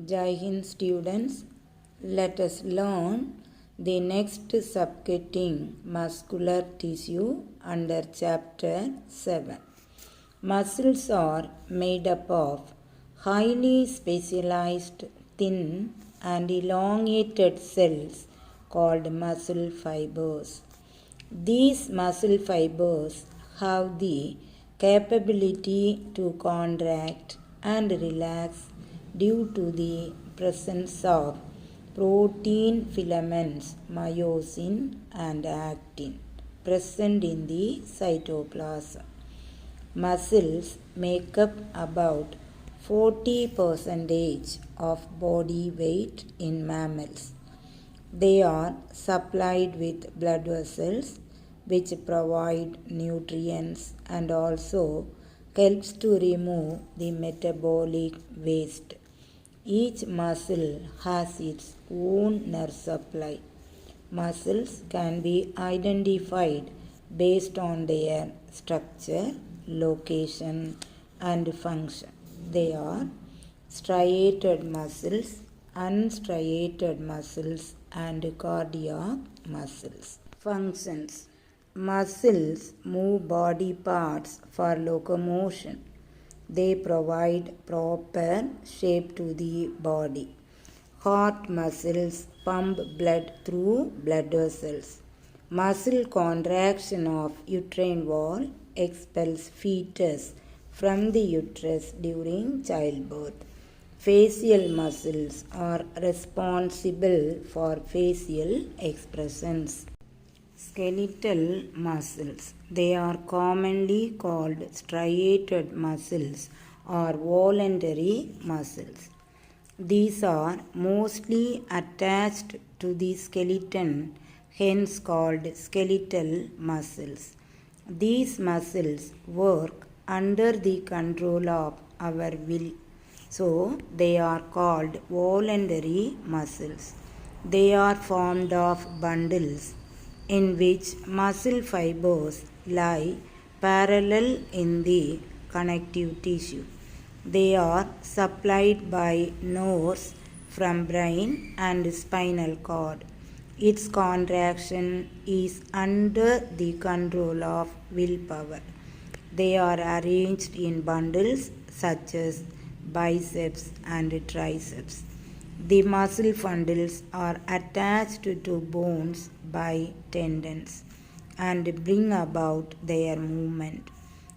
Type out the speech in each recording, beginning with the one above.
Jai Hind students, let us learn the next subgetting muscular tissue under chapter 7. Muscles are made up of highly specialized thin and elongated cells called muscle fibers. These muscle fibers have the capability to contract and relax due to the presence of protein filaments, myosin and actin present in the cytoplasm. Muscles make up about 40% of body weight in mammals. They are supplied with blood vessels which provide nutrients and also helps to remove the metabolic waste. Each muscle has its own nerve supply. Muscles can be identified based on their structure, location, and function. They are striated muscles, unstriated muscles, and cardiac muscles. Functions. Muscles move body parts for locomotion. They provide proper shape to the body. Heart muscles pump blood through blood vessels. Muscle contraction of uterine wall expels fetus from the uterus during childbirth. Facial muscles are responsible for facial expressions. Skeletal muscles. They are commonly called striated muscles or voluntary muscles. These are mostly attached to the skeleton, hence called skeletal muscles. These muscles work under the control of our will, so they are called voluntary muscles. They are formed of bundles in which muscle fibers lie parallel in the connective tissue. They are supplied by nerves from brain and spinal cord. Its contraction is under the control of willpower. They are arranged in bundles such as biceps and triceps. The muscle bundles are attached to bones by tendons and bring about their movement.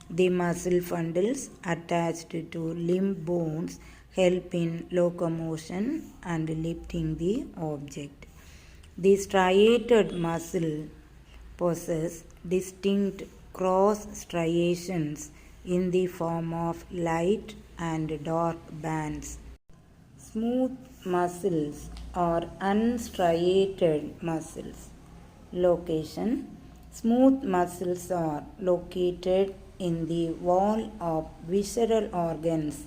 The muscle bundles attached to limb bones help in locomotion and lifting the object. The striated muscle possess distinct cross striations in the form of light and dark bands. Smooth muscles are unstriated muscles. Location. Smooth muscles are located in the wall of visceral organs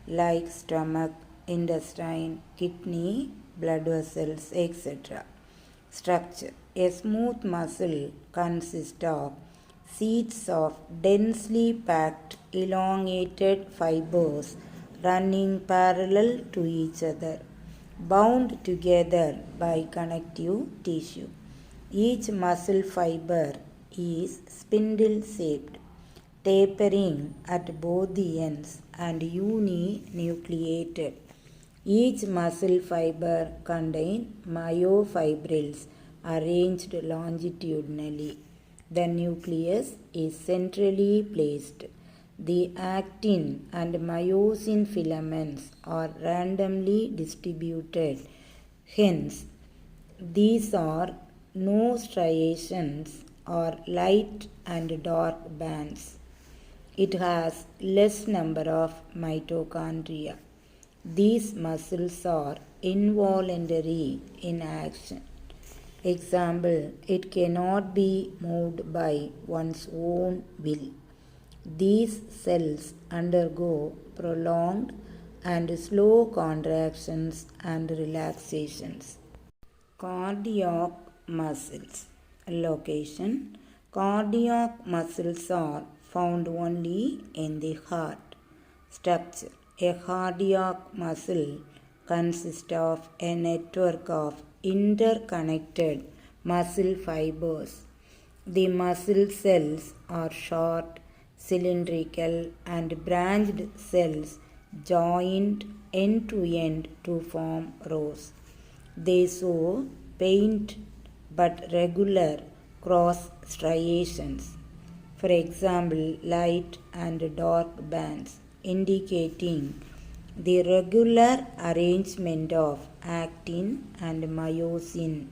like stomach, intestine, kidney, blood vessels, etc. Structure. A smooth muscle consists of sheets of densely packed elongated fibers running parallel to each other, bound together by connective tissue. Each muscle fiber is spindle-shaped, tapering at both the ends and uninucleated. Each muscle fiber contains myofibrils arranged longitudinally. The nucleus is centrally placed. The actin and myosin filaments are randomly distributed. Hence, these are no striations or light and dark bands. It has less number of mitochondria. These muscles are involuntary in action. Example, it cannot be moved by one's own will. These cells undergo prolonged and slow contractions and relaxations. Cardiac muscles. Location. Cardiac muscles are found only in the heart. Structure. A cardiac muscle consists of a network of interconnected muscle fibers. The muscle cells are short, cylindrical, and branched cells joined end to end to form rows. They show faint but regular cross striations. For example, light and dark bands indicating the regular arrangement of actin and myosin.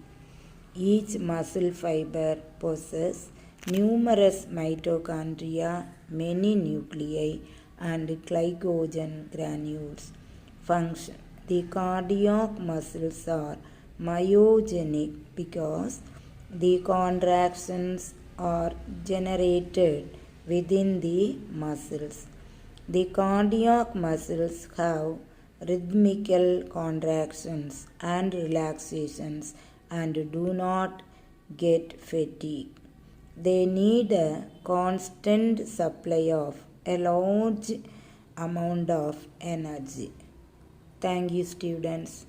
Each muscle fiber possesses numerous mitochondria, many nuclei, and glycogen granules. Function: the cardiac muscles are myogenic because the contractions are generated within the muscles. The cardiac muscles have rhythmical contractions and relaxations and do not get fatigued. They need a constant supply of a large amount of energy. Thank you, students.